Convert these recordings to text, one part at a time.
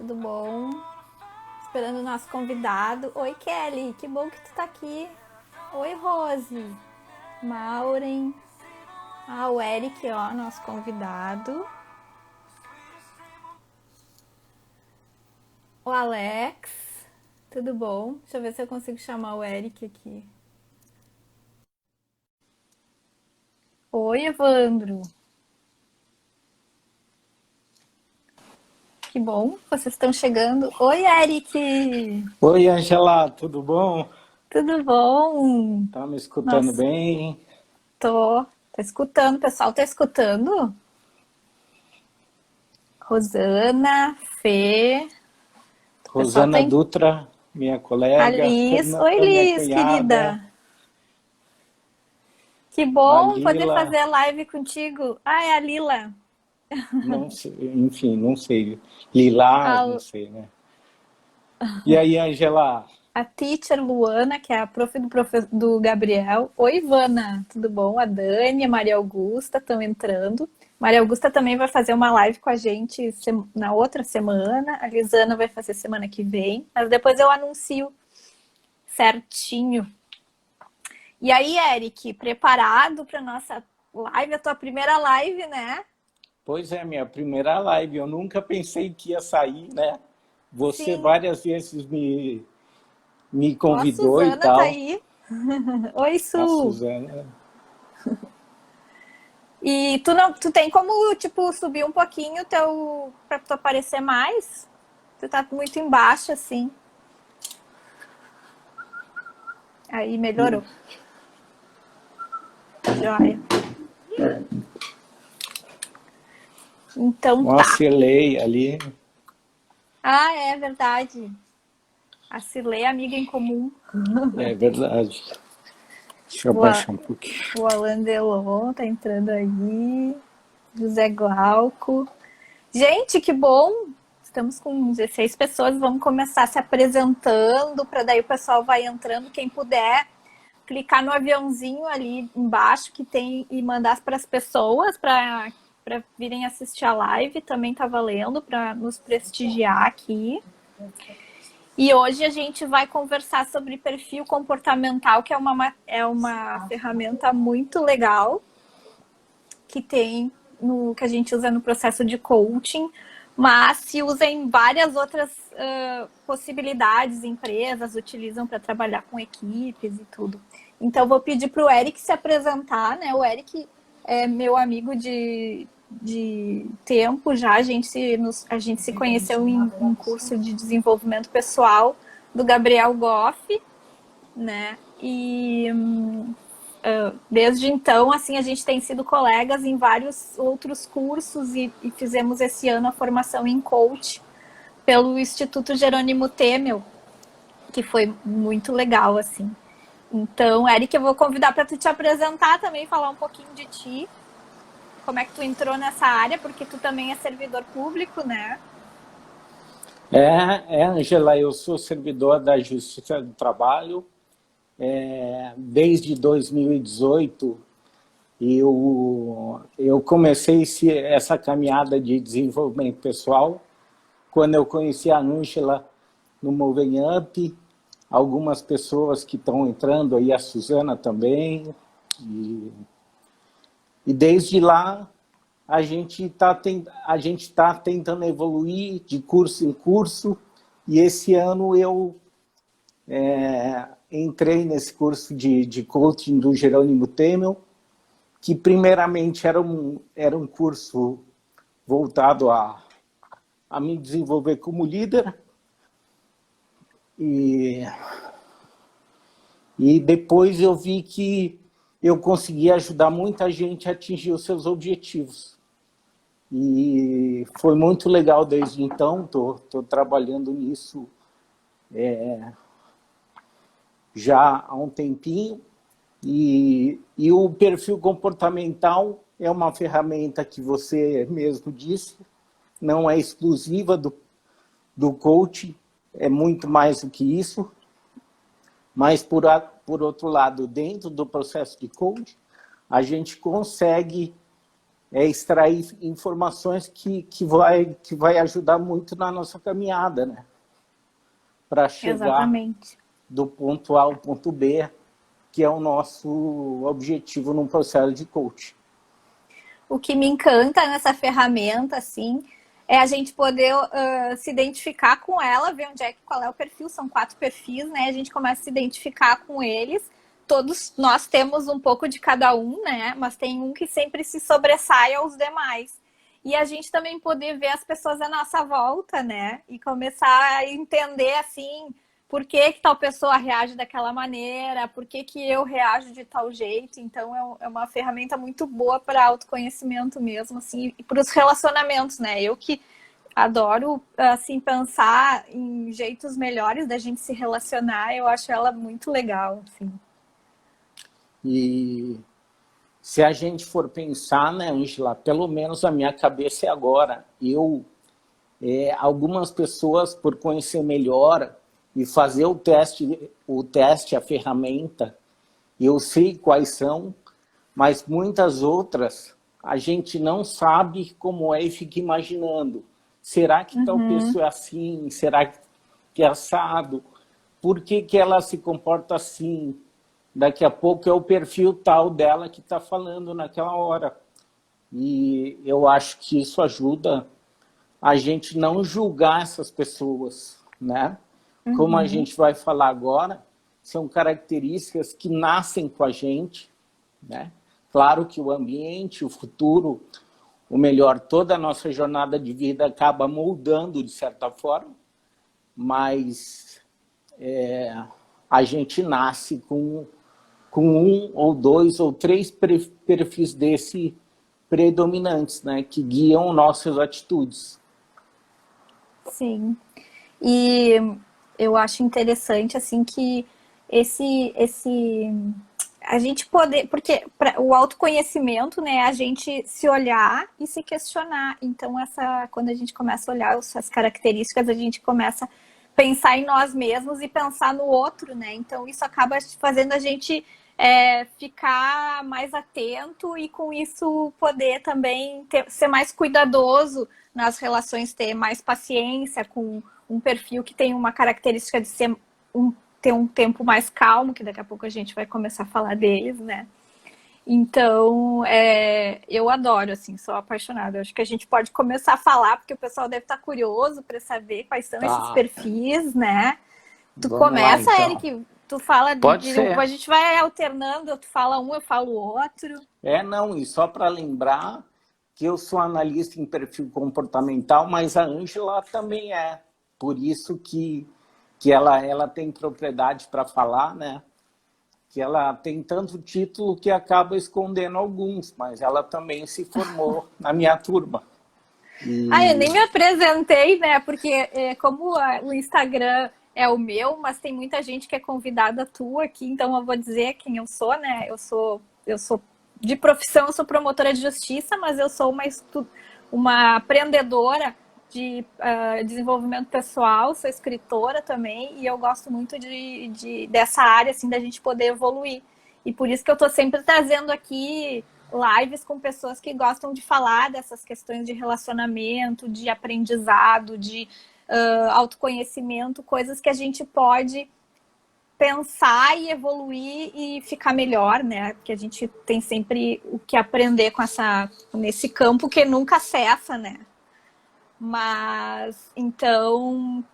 Tudo bom? Esperando o nosso convidado. Oi, Kelly, que bom que tu tá aqui. Oi, Rose, Maureen. Ah, o Eric, ó, nosso convidado. O Alex, tudo bom? Deixa eu ver se eu consigo chamar o Eric aqui. Oi, Evandro. Que bom, vocês estão chegando. Oi, Eric. Oi, Angela, tudo bom? Tudo bom? Tá me escutando Nossa, bem? tô escutando, o pessoal tá escutando? Rosana, Fê, o pessoal tá Rosana em... Dutra, minha A colega, Liz. Oi, Fernanda, minha Liz, cunhada, querida. Que a bom poder Lila, fazer live contigo. Ai, a Lila. não sei, enfim, não sei, Lilás, não A, sei, né? E aí, Angela? a teacher Luana, que é a do Gabriel. Oi, Ivana, tudo bom? A Dani, a Maria Augusta estão entrando. Maria Augusta também vai fazer uma live com a gente na outra semana. A Lisana vai fazer semana que vem. Mas depois eu anuncio certinho. E aí, Eric, preparado para nossa live? A tua primeira live, né? Pois é, minha primeira live, eu nunca pensei que ia sair, né? Você Sim. várias vezes me Ó, a convidou e Suzana tá tal, aí. Oi, a Su. Suzana. E tu tem como, tipo, subir um pouquinho pra tu aparecer mais? Tu tá muito embaixo, assim. Aí melhorou. Joia. Então Uma tá. Celei ali, Ah, é verdade. A Cilei, amiga em comum. é verdade. Deixa eu O, A- abaixar um pouquinho. o Alan Delon tá entrando aí. José Glauco. Gente, que bom! Estamos com 16 pessoas, vamos começar se apresentando, para daí o pessoal vai entrando. Quem puder, clicar no aviãozinho ali embaixo que tem e mandar para as pessoas para virem assistir a live, também tá valendo para nos prestigiar aqui. E hoje a gente vai conversar sobre perfil comportamental, que é uma ferramenta muito legal que tem que a gente usa no processo de coaching, mas se usa em várias outras possibilidades, empresas utilizam para trabalhar com equipes e tudo. Então vou pedir para o Eric se apresentar, né? O Eric é meu amigo de tempo já, a gente se conheceu em um curso de desenvolvimento pessoal do Gabriel Goff, né? E desde então, assim, a gente tem sido colegas em vários outros cursos e fizemos esse ano a formação em coach pelo Instituto Jerônimo Temel, que foi muito legal, assim. Então, Eric, eu vou convidar para tu te apresentar também, falar um pouquinho de ti, como é que tu entrou nessa área, porque tu também é servidor público, né? Angela, eu sou servidor da Justiça do Trabalho. Desde 2018, eu comecei essa caminhada de desenvolvimento pessoal quando eu conheci a Angela no Moving Up, algumas pessoas que estão entrando aí, a Suzana também, e desde lá a gente tá tentando evoluir de curso em curso, e esse ano eu entrei nesse curso de coaching do Jerônimo Temel, que primeiramente era um curso voltado a me desenvolver como líder, e, e depois eu vi que eu conseguia ajudar muita gente a atingir os seus objetivos. E foi muito legal desde então, tô trabalhando nisso já há um tempinho. E o perfil comportamental é uma ferramenta que você mesmo disse, não é exclusiva do coaching, é muito mais do que isso. Mas, por outro lado, dentro do processo de coaching, a gente consegue é extrair informações que vai ajudar muito na nossa caminhada, né? Para chegar Exatamente. do ponto A ao ponto B, que é o nosso objetivo num processo de coaching. O que me encanta nessa ferramenta, assim, é a gente poder se identificar com ela, ver onde é, qual é o perfil, são 4 perfis, né? A gente começa a se identificar com eles. Todos nós temos um pouco de cada um, né? Mas tem um que sempre se sobressai aos demais. E a gente também poder ver as pessoas à nossa volta, né? E começar a entender, assim, por que tal pessoa reage daquela maneira, por que eu reajo de tal jeito. Então, é uma ferramenta muito boa para autoconhecimento mesmo, assim, e para os relacionamentos, né? Eu que adoro, assim, pensar em jeitos melhores da gente se relacionar, eu acho ela muito legal, assim. E se a gente for pensar, né, Ângela, pelo menos a minha cabeça é agora. Algumas pessoas, por conhecer melhor e fazer o teste, a ferramenta, eu sei quais são, mas muitas outras a gente não sabe como é e fica imaginando. Será que tal pessoa é assim? Será que é assado? Por que ela se comporta assim? Daqui a pouco é o perfil tal dela que está falando naquela hora. E eu acho que isso ajuda a gente não julgar essas pessoas, né? Como a gente vai falar agora, são características que nascem com a gente, né? Claro que o ambiente, o futuro, ou melhor, toda a nossa jornada de vida acaba moldando de certa forma, mas a gente nasce com um ou 2 ou 3 perfis desse predominantes, né? Que guiam nossas atitudes. Sim. E eu acho interessante, assim, que esse a gente poder, porque o autoconhecimento, né, a gente se olhar e se questionar. Então, quando a gente começa a olhar essas características, a gente começa a pensar em nós mesmos e pensar no outro, né? Então, isso acaba fazendo a gente ficar mais atento e, com isso, poder também ser mais cuidadoso nas relações, ter mais paciência com um perfil que tem uma característica de ter um tempo mais calmo, que daqui a pouco a gente vai começar a falar deles, né? Então, eu adoro, assim, sou apaixonada. Acho que a gente pode começar a falar, porque o pessoal deve estar curioso para saber quais são esses Tá. perfis, né? Tu Vamos lá, começa, então. Eric, tu fala Pode ser. a gente vai alternando, tu fala um, eu falo outro. Não, e só para lembrar que eu sou analista em perfil comportamental, mas a Ângela também é. Por isso que ela tem propriedade para falar, né? Que ela tem tanto título que acaba escondendo alguns, mas ela também se formou na minha turma. Eu nem me apresentei, né? Porque como o Instagram é o meu, mas tem muita gente que é convidada tua aqui, então eu vou dizer quem eu sou, né? Eu sou de profissão, eu sou promotora de justiça, mas eu sou uma aprendedora de desenvolvimento pessoal, sou escritora também, e eu gosto muito dessa área, assim, da gente poder evoluir. E por isso que eu estou sempre trazendo aqui lives com pessoas que gostam de falar dessas questões de relacionamento, de aprendizado, de autoconhecimento, coisas que a gente pode pensar e evoluir e ficar melhor, né? Porque a gente tem sempre o que aprender nesse campo que nunca cessa, né? Mas então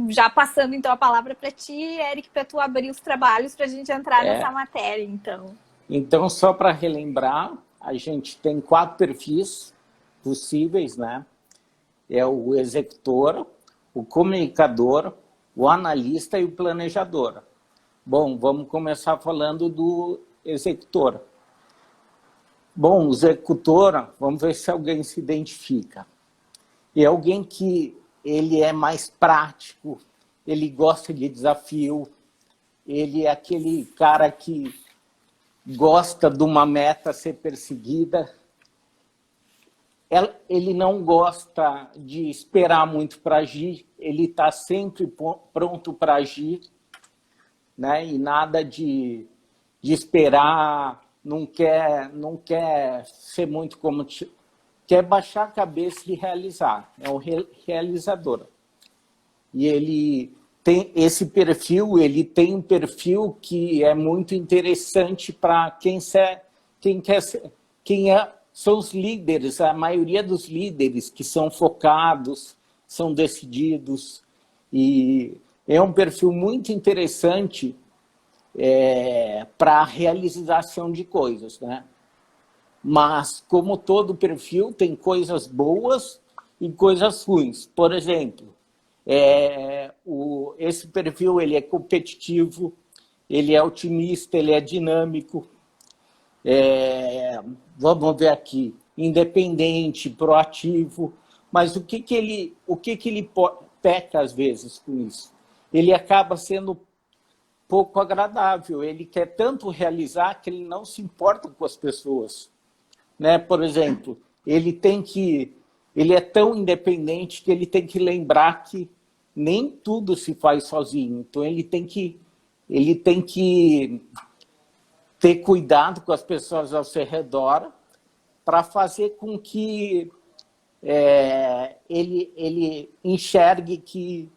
já passando então a palavra para ti, Eric, para tu abrir os trabalhos para a gente entrar nessa matéria, então. Então, só para relembrar, a gente tem 4 perfis possíveis, né? É o executor, o comunicador, o analista e o planejador. Bom, vamos começar falando do executor. Bom, o executor, vamos ver se alguém se identifica. É alguém que ele é mais prático, ele gosta de desafio, ele é aquele cara que gosta de uma meta ser perseguida. Ele não gosta de esperar muito para agir, ele está sempre pronto para agir, né? E nada de esperar não quer ser muito como... Quer baixar a cabeça e realizar. É um realizador. E ele tem esse perfil, ele tem um perfil que é muito interessante para são os líderes, a maioria dos líderes que são focados, são decididos, e é um perfil muito interessante para a realização de coisas, né? Mas, como todo perfil, tem coisas boas e coisas ruins. Por exemplo, esse perfil ele é competitivo, ele é otimista, ele é dinâmico, vamos ver aqui, independente, proativo. Mas o que ele peca às vezes com isso? Ele acaba sendo pouco agradável, ele quer tanto realizar que ele não se importa com as pessoas. Né? Por exemplo, ele é tão independente que ele tem que lembrar que nem tudo se faz sozinho. Então, ele tem que ter cuidado com as pessoas ao seu redor para fazer com que ele enxergue que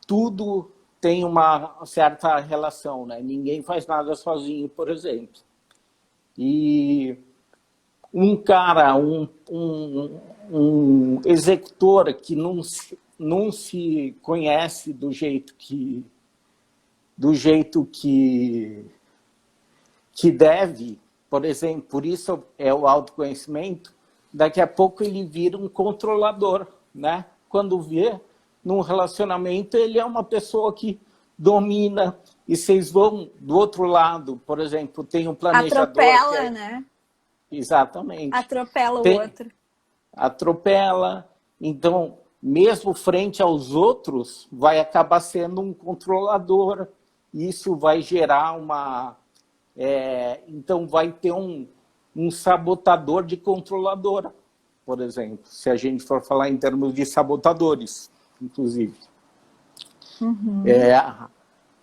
tudo tem uma certa relação. Né? Ninguém faz nada sozinho, por exemplo. E um cara, um executor que não se conhece do jeito que deve, por exemplo, por isso é o autoconhecimento, daqui a pouco ele vira um controlador, né? Quando vê, num relacionamento, ele é uma pessoa que domina, e vocês vão do outro lado, por exemplo, tem um planejador... Atropela, né? Exatamente. Atropela o outro. Atropela. Então, mesmo frente aos outros, vai acabar sendo um controlador. Isso vai gerar uma... então, vai ter um sabotador de controladora, por exemplo, se a gente for falar em termos de sabotadores, inclusive. Uhum.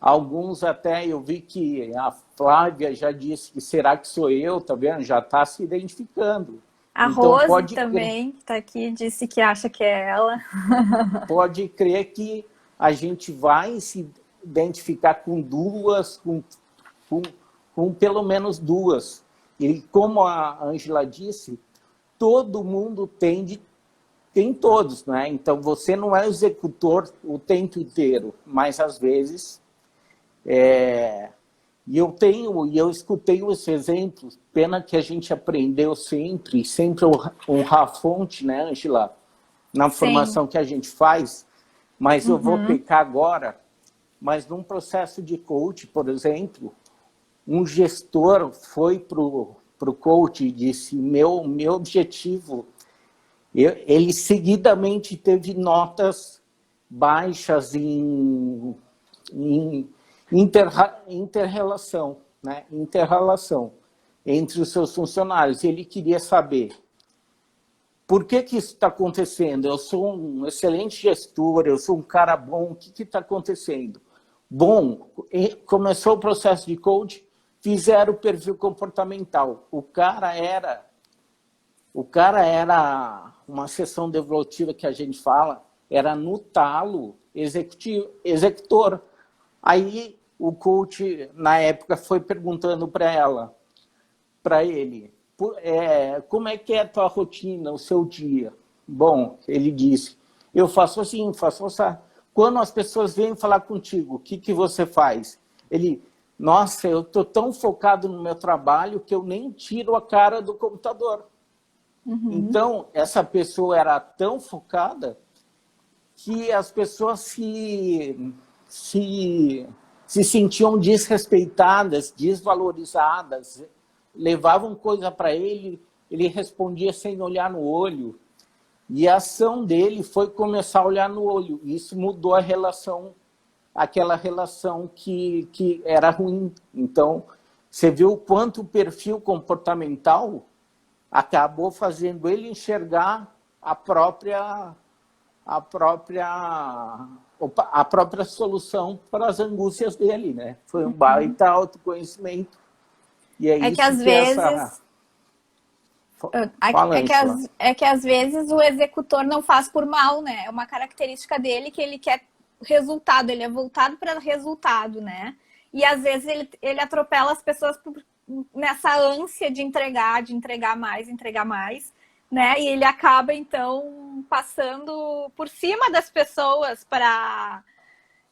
Alguns até, eu vi que a Flávia já disse que será que sou eu, tá vendo? Já está se identificando. A então, Rose também, que está aqui, disse que acha que é ela. Pode crer que a gente vai se identificar com duas, com pelo menos duas. E como a Ângela disse, todo mundo tem todos, né? Então, você não é executor o tempo inteiro, mas às vezes... E eu escutei esse exemplo, pena que a gente aprendeu sempre honrar a fonte, né, Ângela? Na formação que a gente faz, mas eu vou pecar agora, mas num processo de coach, por exemplo, um gestor foi para o coach e disse, meu objetivo, ele seguidamente teve notas baixas em interrelação, né? Interrelação entre os seus funcionários. Ele queria saber por que isso está acontecendo. Eu sou um excelente gestor, eu sou um cara bom, o que está acontecendo? Bom, começou o processo de coaching, fizeram o perfil comportamental. O cara era uma sessão devolutiva que a gente fala, era no talo executor. Aí o coach, na época, foi perguntando para ele, como é que é a tua rotina, o seu dia? Bom, ele disse, eu faço assim, faço assim. Quando as pessoas vêm falar contigo, o que você faz? Ele, nossa, eu estou tão focado no meu trabalho que eu nem tiro a cara do computador. Uhum. Então, essa pessoa era tão focada que as pessoas se sentiam desrespeitadas, desvalorizadas, levavam coisa para ele, ele respondia sem olhar no olho. E a ação dele foi começar a olhar no olho. Isso mudou a relação, aquela relação que era ruim. Então, você viu o quanto o perfil comportamental acabou fazendo ele enxergar a própria solução para as angústias dele, né? Foi um baita autoconhecimento. E é É que isso às que essa... vezes Fala, Angela. é que às vezes o executor não faz por mal, né? É uma característica dele que ele quer resultado, ele é voltado para resultado, né? E às vezes ele atropela as pessoas nessa ânsia de entregar mais, né? E ele acaba, então, passando por cima das pessoas para,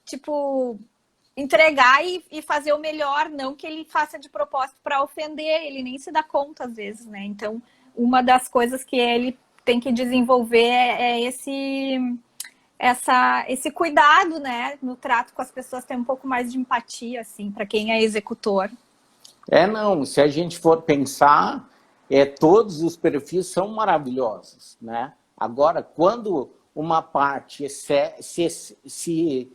tipo, entregar e fazer o melhor, não que ele faça de propósito para ofender, ele nem se dá conta às vezes, né? Então, uma das coisas que ele tem que desenvolver é esse cuidado, né, no trato com as pessoas, ter um pouco mais de empatia, assim, para quem é executor. Não, se a gente for pensar, todos os perfis são maravilhosos, né? Agora, quando uma parte se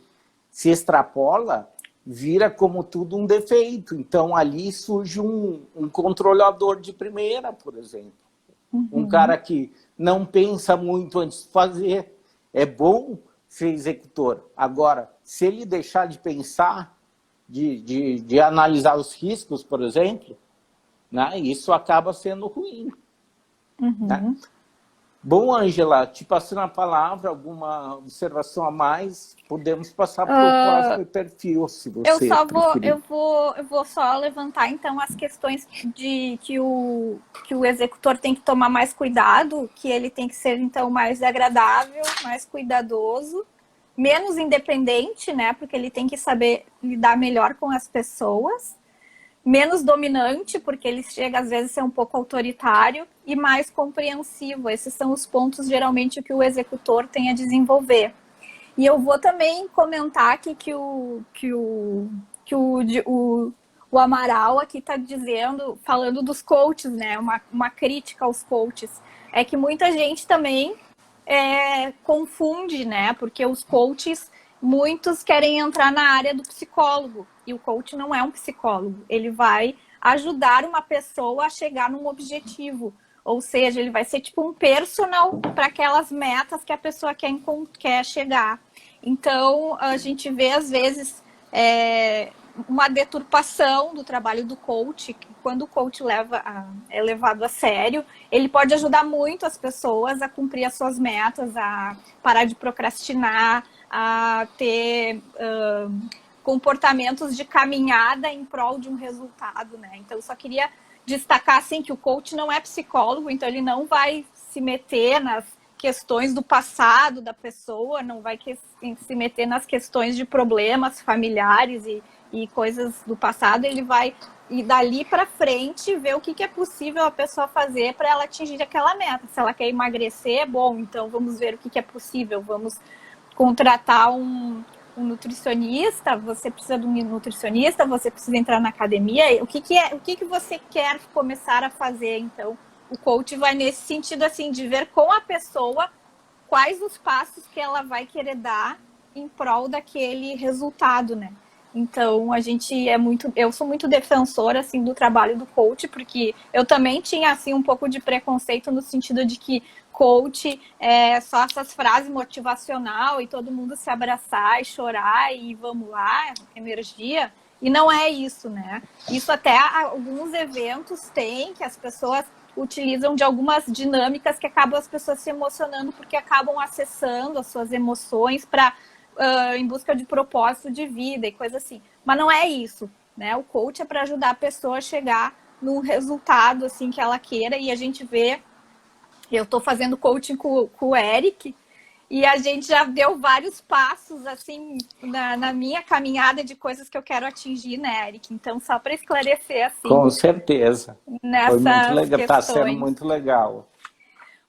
extrapola, vira como tudo um defeito. Então, ali surge um controlador de primeira, por exemplo. Um cara que não pensa muito antes de fazer. É bom ser executor. Agora, se ele deixar de pensar, de analisar os riscos, por exemplo, né, isso acaba sendo ruim. Né? Bom, Ângela, te passando a palavra, alguma observação a mais? Podemos passar para o próximo perfil, se você preferir. Eu vou só levantar, então, as questões de que o executor tem que tomar mais cuidado, que ele tem que ser, então, mais agradável, mais cuidadoso, menos independente, né? Porque ele tem que saber lidar melhor com as pessoas, menos dominante, porque ele chega às vezes a ser um pouco autoritário, e mais compreensivo. Esses são os pontos, geralmente, que o executor tem a desenvolver. E eu vou também comentar aqui que o Amaral aqui está dizendo, falando dos coaches, né? Uma crítica aos coaches. É que muita gente também confunde, né? Porque os coaches, muitos querem entrar na área do psicólogo. E o coach não é um psicólogo. Ele vai ajudar uma pessoa a chegar num objetivo. Ou seja, ele vai ser tipo um personal para aquelas metas que a pessoa quer chegar. Então, a gente vê, às vezes, uma deturpação do trabalho do coach, que quando o coach é levado a sério, ele pode ajudar muito as pessoas a cumprir as suas metas, a parar de procrastinar, a ter comportamentos de caminhada em prol de um resultado, né? Então, eu só queria destacar, assim, que o coach não é psicólogo, então ele não vai se meter nas questões do passado da pessoa, não vai se meter nas questões de problemas familiares e coisas do passado. Ele vai, e dali para frente, ver o que é possível a pessoa fazer para ela atingir aquela meta. Se ela quer emagrecer, bom, então vamos ver o que é possível, vamos contratar um nutricionista, você precisa de um nutricionista, você precisa entrar na academia, o que você quer começar a fazer, então? O coach vai nesse sentido, assim, de ver com a pessoa quais os passos que ela vai querer dar em prol daquele resultado, né? Então, eu sou muito defensora, assim, do trabalho do coach, porque eu também tinha, assim, um pouco de preconceito no sentido de que coach é só essas frases motivacional e todo mundo se abraçar e chorar e vamos lá, energia. E não é isso, né? Isso até alguns eventos têm, que as pessoas utilizam de algumas dinâmicas que acabam as pessoas se emocionando porque acabam acessando as suas emoções em busca de propósito de vida e coisa assim. Mas não é isso, né? O coach é para ajudar a pessoa a chegar num resultado assim que ela queira, e a gente vê, eu estou fazendo coaching com o Eric, e a gente já deu vários passos, assim, na minha caminhada de coisas que eu quero atingir, né, Eric? Então, só para esclarecer, assim. Com certeza. Foi muito legal, está sendo muito legal.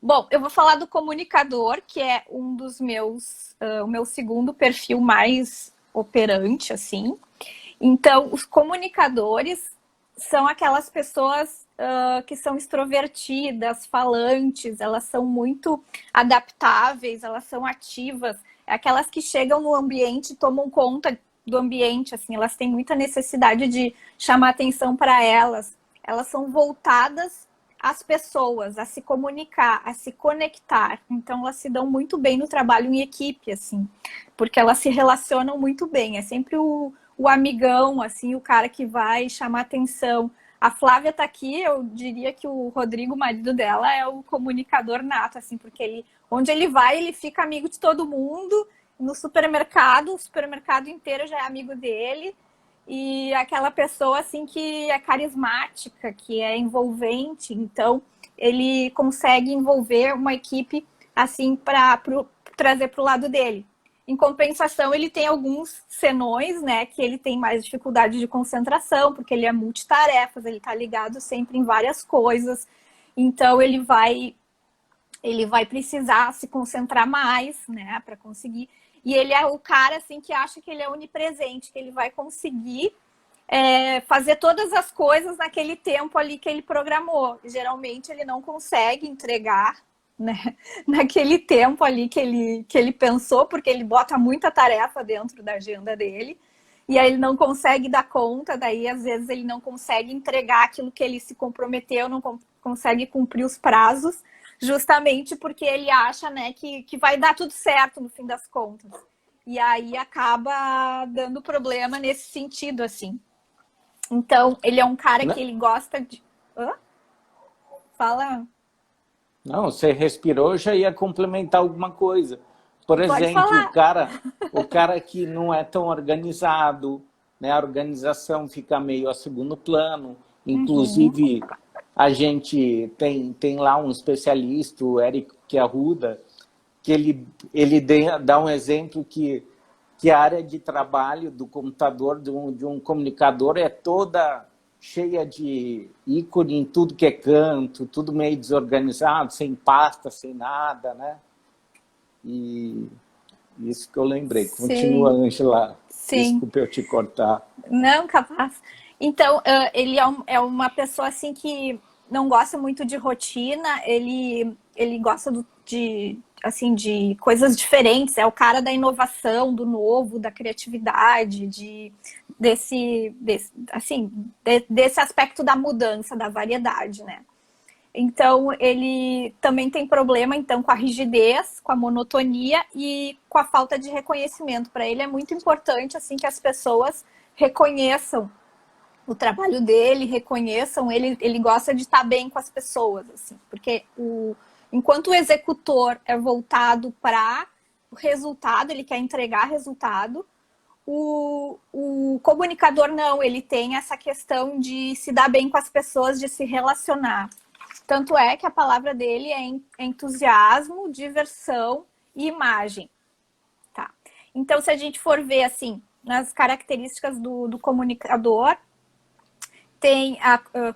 Bom, eu vou falar do comunicador, que é um dos o meu segundo perfil mais operante, assim. Então, os comunicadores são aquelas pessoas que são extrovertidas, falantes, elas são muito adaptáveis, elas são ativas, aquelas que chegam no ambiente e tomam conta do ambiente, assim, elas têm muita necessidade de chamar atenção para elas, elas são voltadas às pessoas, a se comunicar, a se conectar, então elas se dão muito bem no trabalho em equipe, assim, porque elas se relacionam muito bem, é sempre o amigão, assim, o cara que vai chamar atenção, A Flávia tá aqui, eu diria que o Rodrigo, o marido dela, é o comunicador nato, assim, porque onde ele vai, ele fica amigo de todo mundo. No supermercado, o supermercado inteiro já é amigo dele. E aquela pessoa, assim, que é carismática, que é envolvente. Então, ele consegue envolver uma equipe, assim, para trazer para o lado dele. Em compensação, ele tem alguns senões, né, que ele tem mais dificuldade de concentração, porque ele é multitarefas, ele está ligado sempre em várias coisas. Então, ele vai precisar se concentrar mais, né, para conseguir. E ele é o cara, assim, que acha que ele é onipresente, que ele vai conseguir fazer todas as coisas naquele tempo ali que ele programou. Geralmente, ele não consegue entregar, né, naquele tempo ali que ele pensou, porque ele bota muita tarefa dentro da agenda dele, e aí ele não consegue dar conta, daí às vezes ele não consegue entregar aquilo que ele se comprometeu, não consegue cumprir os prazos, justamente porque ele acha, né, que vai dar tudo certo no fim das contas. E aí acaba dando problema nesse sentido, assim. Então, ele é um cara que ele gosta de... Hã? Fala... Não, você respirou, já ia complementar alguma coisa. Por exemplo, o cara que não é tão organizado, né? A organização fica meio a segundo plano. Inclusive, a gente tem lá um especialista, o Eric Arruda, que ele dá um exemplo que a área de trabalho do computador, de um comunicador, é toda cheia de ícone em tudo que é canto, tudo meio desorganizado, sem pasta, sem nada, né? E isso que eu lembrei. Sim. Continua, Ângela. Sim. Desculpa eu te cortar. Não, capaz. Então, ele é uma pessoa assim que não gosta muito de rotina, ele gosta de coisas diferentes, é o cara da inovação, do novo, da criatividade, desse aspecto da mudança, da variedade, né? Então, ele também tem problema então com a rigidez, com a monotonia e com a falta de reconhecimento. Para ele é muito importante assim que as pessoas reconheçam o trabalho dele, reconheçam ele gosta de estar bem com as pessoas, assim, porque enquanto o executor é voltado para o resultado, ele quer entregar resultado, o comunicador não, ele tem essa questão de se dar bem com as pessoas, de se relacionar. Tanto é que a palavra dele é entusiasmo, diversão e imagem. Tá? Então, se a gente for ver assim, nas características do comunicador, tem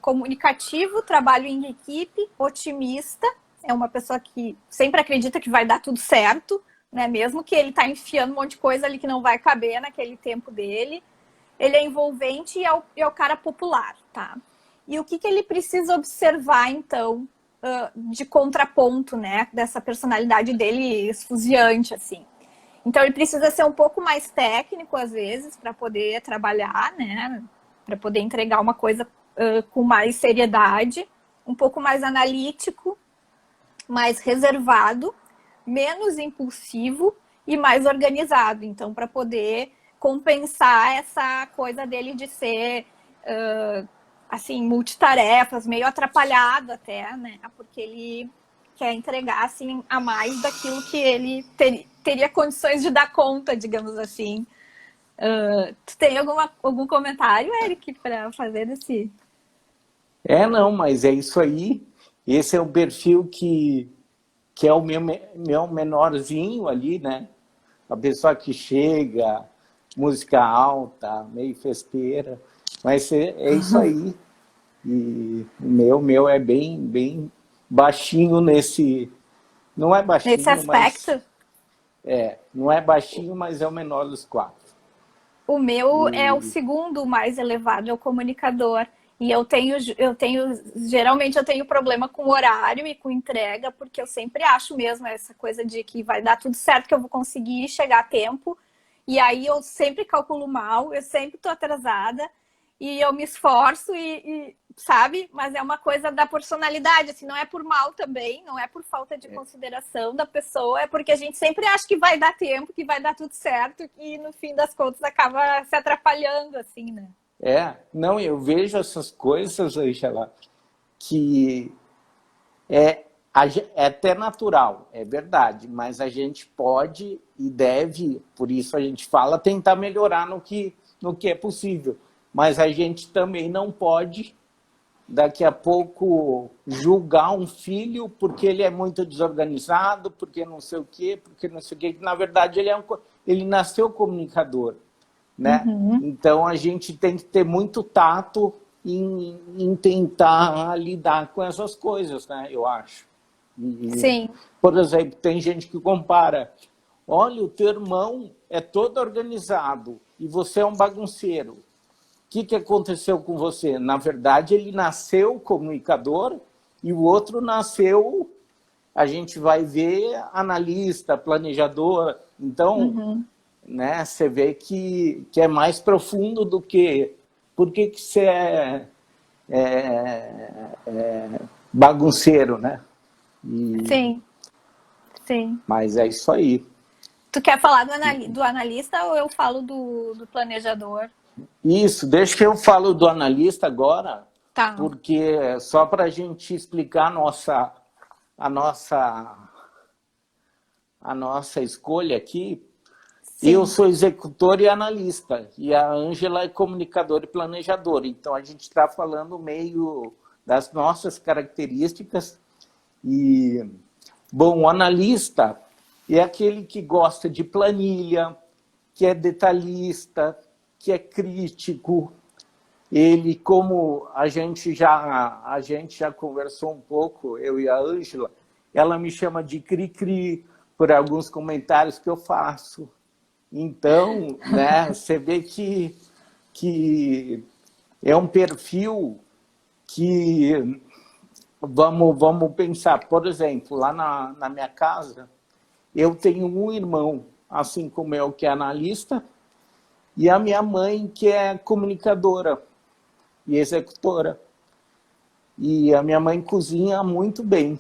comunicativo, trabalho em equipe, otimista, é uma pessoa que sempre acredita que vai dar tudo certo, né? Mesmo que ele está enfiando um monte de coisa ali que não vai caber naquele tempo dele. Ele é envolvente e é o cara popular, tá? E o que ele precisa observar, então, de contraponto, né? Dessa personalidade dele esfuziante, assim. Então, ele precisa ser um pouco mais técnico, às vezes, para poder trabalhar, né? Para poder entregar uma coisa com mais seriedade, um pouco mais analítico, mais reservado, menos impulsivo e mais organizado. Então, para poder compensar essa coisa dele de ser, assim, multitarefas, meio atrapalhado até, né? Porque ele quer entregar, assim, a mais daquilo que ele teria condições de dar conta, digamos assim. Tu tem algum comentário, Eric, para fazer desse... Não, mas é isso aí. Esse é o perfil que é o meu menorzinho ali, né? A pessoa que chega, música alta, meio festeira. Mas é isso aí. E o meu é bem baixinho nesse... Não é baixinho, nesse aspecto? Mas... não é baixinho, mas é o menor dos quatro. O meu é o segundo mais elevado, é o comunicador. E geralmente eu tenho problema com horário e com entrega, porque eu sempre acho mesmo essa coisa de que vai dar tudo certo, que eu vou conseguir chegar a tempo. E aí eu sempre calculo mal, eu sempre tô atrasada, e eu me esforço sabe? Mas é uma coisa da personalidade, assim, não é por mal também, não é por falta de consideração da pessoa, é porque a gente sempre acha que vai dar tempo, que vai dar tudo certo, e no fim das contas acaba se atrapalhando, assim, né? Não, eu vejo essas coisas, Angela, que é até natural, é verdade, mas a gente pode e deve, por isso a gente fala, tentar melhorar no que é possível. Mas a gente também não pode, daqui a pouco, julgar um filho porque ele é muito desorganizado, porque não sei o quê, porque não sei o quê. Na verdade, ele nasceu comunicador, né? Uhum. Então, a gente tem que ter muito tato em tentar lidar com essas coisas, né? Eu acho. Sim. Por exemplo, tem gente que compara, olha, o teu irmão é todo organizado e você é um bagunceiro. O que aconteceu com você? Na verdade, ele nasceu comunicador e o outro nasceu, a gente vai ver, analista, planejador. Então, né, você vê que é mais profundo do que... Por que você é bagunceiro, né? Sim, sim. Mas é isso aí. Tu quer falar do analista ou eu falo do planejador? Isso, deixa que eu falo do analista agora, Tá. porque só para a gente explicar a nossa escolha aqui, Sim. eu sou executor e analista, e a Ângela é comunicadora e planejadora. Então, a gente está falando meio das nossas características. E, bom, o analista é aquele que gosta de planilha, que é detalhista, que é crítico. Ele, como a gente já conversou um pouco, eu e a Ângela, ela me chama de cri-cri por alguns comentários que eu faço. Então, né, você vê que é um perfil que, vamos pensar, por exemplo, lá na minha casa, eu tenho um irmão, assim como eu, que é analista, e a minha mãe, que é comunicadora e executora. E a minha mãe cozinha muito bem,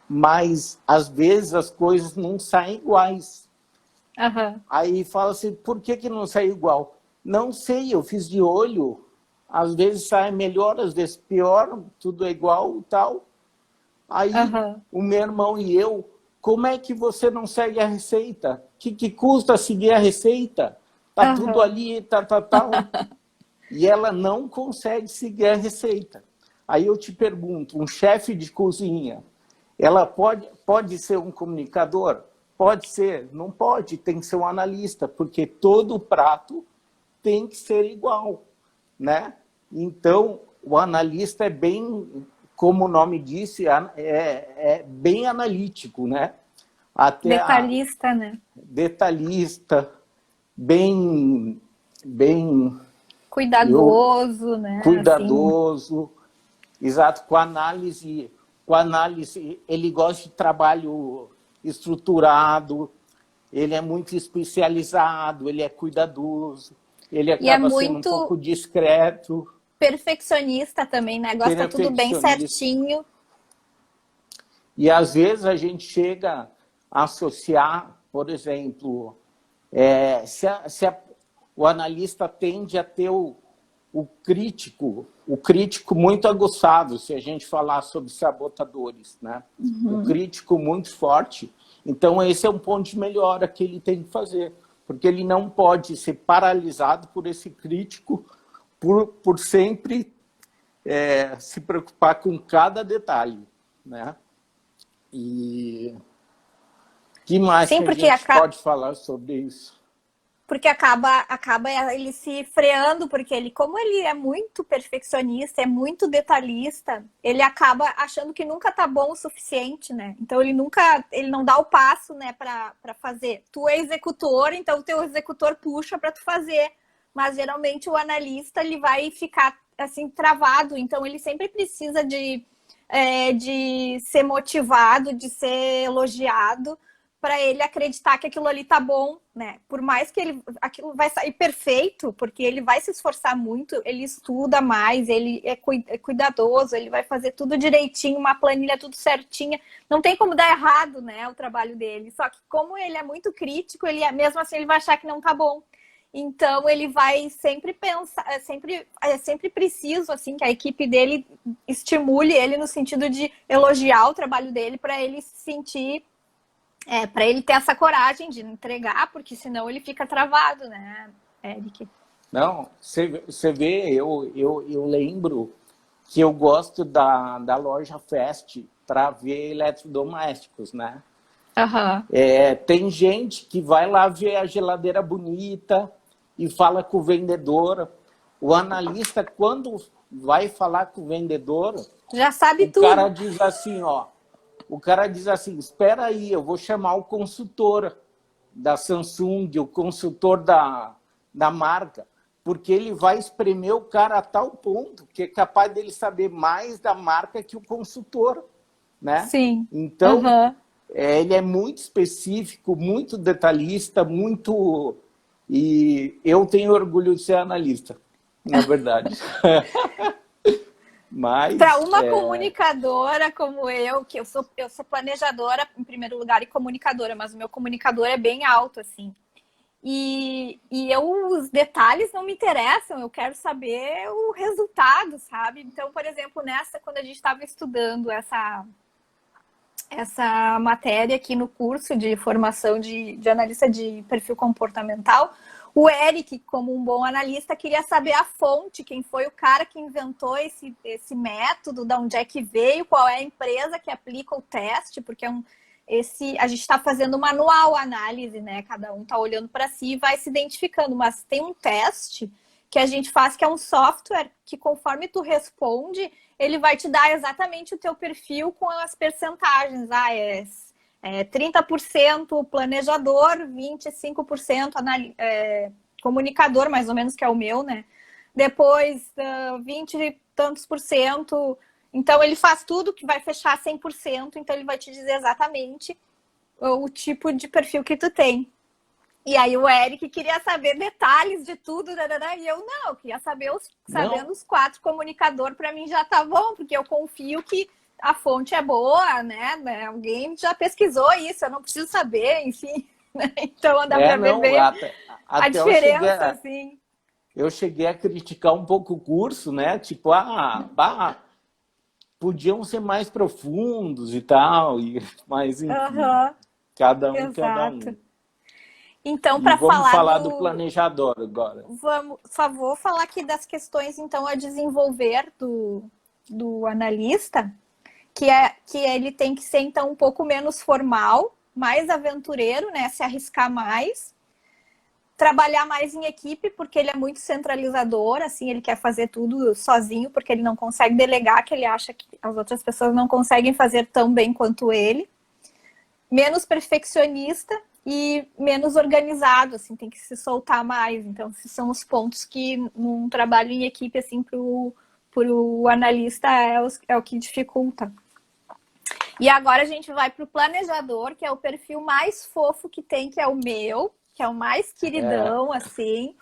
mas às vezes as coisas não saem iguais. Uhum. Aí fala assim, por que não sai igual? Não sei, eu fiz de olho, às vezes sai melhor, às vezes pior, tudo é igual e tal. Aí o meu irmão e eu, como é que você não segue a receita? O que custa seguir a receita? Tá tudo ali, tal. E ela não consegue seguir a receita. Aí eu te pergunto, um chefe de cozinha, ela pode ser um comunicador? Pode ser, não pode, tem que ser um analista, porque todo prato tem que ser igual, né? Então, o analista é bem, como o nome disse, é bem analítico, né? Até detalhista, né? Detalhista, bem cuidadoso, né? Cuidadoso, assim. Exato, com análise, ele gosta de trabalho estruturado, ele é muito especializado, ele é cuidadoso, ele acaba sendo um pouco discreto. Perfeccionista também, né? Gosta tudo bem certinho. E às vezes a gente chega a associar, por exemplo, o analista tende a ter o crítico muito aguçado, se a gente falar sobre sabotadores, né? O crítico muito forte. Então, esse é um ponto de melhora que ele tem que fazer, porque ele não pode ser paralisado por esse crítico, por sempre se preocupar com cada detalhe, né? E que mais que a gente pode falar sobre isso? Porque acaba ele se freando, porque como ele é muito perfeccionista, é muito detalhista, ele acaba achando que nunca tá bom o suficiente, né? Então ele não dá o passo, né, para fazer. Tu é executor, então o teu executor puxa para tu fazer, mas geralmente o analista ele vai ficar assim travado, então ele sempre precisa de ser motivado, de ser elogiado, para ele acreditar que aquilo ali tá bom, né? Por mais que aquilo vai sair perfeito, porque ele vai se esforçar muito, ele estuda mais, ele é cuidadoso, ele vai fazer tudo direitinho, uma planilha tudo certinha. Não tem como dar errado, né, o trabalho dele. Só que como ele é muito crítico, mesmo assim ele vai achar que não tá bom. Então ele vai sempre pensar, é sempre preciso assim que a equipe dele estimule ele no sentido de elogiar o trabalho dele para ele se sentir, para ele ter essa coragem de entregar, porque senão ele fica travado, né, Eric? Não, você vê, eu lembro que eu gosto da loja Fest para ver eletrodomésticos, né? Aham. Tem gente que vai lá ver a geladeira bonita e fala com o vendedor. O analista, quando vai falar com o vendedor, Já sabe o tudo. cara diz assim, ó, o cara diz assim, espera aí, eu vou chamar o consultor da Samsung, o consultor da marca, porque ele vai espremer o cara a tal ponto que é capaz dele saber mais da marca que o consultor, né? Sim. Então, Aham. ele é muito específico, muito detalhista, muito... E eu tenho orgulho de ser analista, na verdade. Mas... Para uma comunicadora como eu, que eu sou planejadora em primeiro lugar e comunicadora, mas o meu comunicador é bem alto, assim. E os detalhes não me interessam, eu quero saber o resultado, sabe? Então, por exemplo, quando a gente estava estudando essa matéria aqui no curso de formação de analista de perfil comportamental, o Eric, como um bom analista, queria saber a fonte, quem foi o cara que inventou esse método, de onde é que veio, qual é a empresa que aplica o teste, porque a gente está fazendo manual análise, né? Cada um está olhando para si e vai se identificando, mas tem um teste que a gente faz, que é um software que, conforme tu responde, ele vai te dar exatamente o teu perfil com as percentagens. 30% planejador, 25% comunicador, mais ou menos, que é o meu, né? Depois, 20 e tantos por cento. Então, ele faz tudo que vai fechar 100%, então ele vai te dizer exatamente o tipo de perfil que tu tem. E aí o Eric queria saber detalhes de tudo, e eu não, queria saber sabendo os 4 comunicadores, para mim já tá bom, porque eu confio que a fonte é boa, né? Alguém já pesquisou isso, eu não preciso saber, enfim. Né? Então dá para ver bem a diferença, assim. Eu cheguei a criticar um pouco o curso, né? Tipo, podiam ser mais profundos e tal, mas enfim, cada um. Então, para vamos falar do planejador agora. Só vou falar aqui das questões, então, a desenvolver do analista, que ele tem que ser, então, um pouco menos formal, mais aventureiro, né? Se arriscar mais. Trabalhar mais em equipe, porque ele é muito centralizador, assim, ele quer fazer tudo sozinho, porque ele não consegue delegar, que ele acha que as outras pessoas não conseguem fazer tão bem quanto ele. Menos perfeccionista e menos organizado, assim, tem que se soltar mais. Então, esses são os pontos que num trabalho em equipe, assim, pro analista é o que dificulta. E agora a gente vai pro planejador, que é o perfil mais fofo que tem, que é o meu, que é o mais queridão, assim,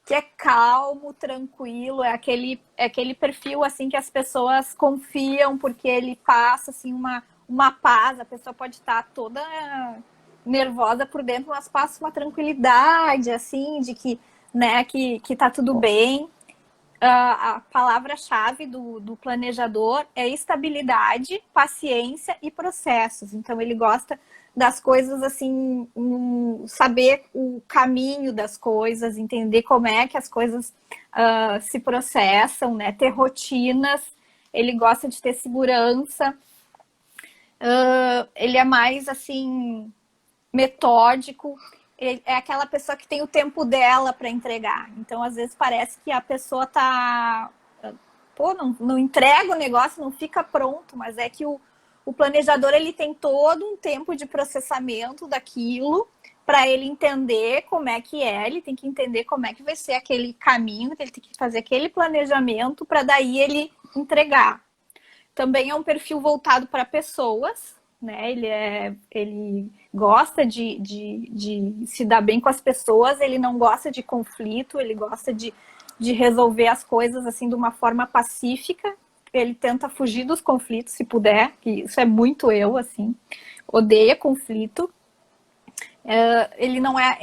que é calmo, tranquilo, é aquele perfil, assim, que as pessoas confiam, porque ele passa, assim, uma paz, a pessoa pode estar toda nervosa por dentro, mas passa uma tranquilidade, assim, de que, né, que tá tudo bem. A palavra-chave do planejador é estabilidade, paciência e processos. Então, ele gosta das coisas, assim, saber o caminho das coisas, entender como é que as coisas se processam, né? Ter rotinas. Ele gosta de ter segurança. Ele é mais, assim, metódico. É aquela pessoa que tem o tempo dela para entregar. Então, às vezes, parece que a pessoa tá... não entrega o negócio, não fica pronto, mas é que o planejador, ele tem todo um tempo de processamento daquilo para ele entender como é que ele tem que entender como é que vai ser aquele caminho, ele tem que fazer aquele planejamento para daí ele entregar. Também é um perfil voltado para pessoas, né? Ele gosta de se dar bem com as pessoas, ele não gosta de conflito, ele gosta de resolver as coisas assim de uma forma pacífica. Ele tenta fugir dos conflitos, se puder, que isso é muito eu, assim. Odeia conflito. Ele não é,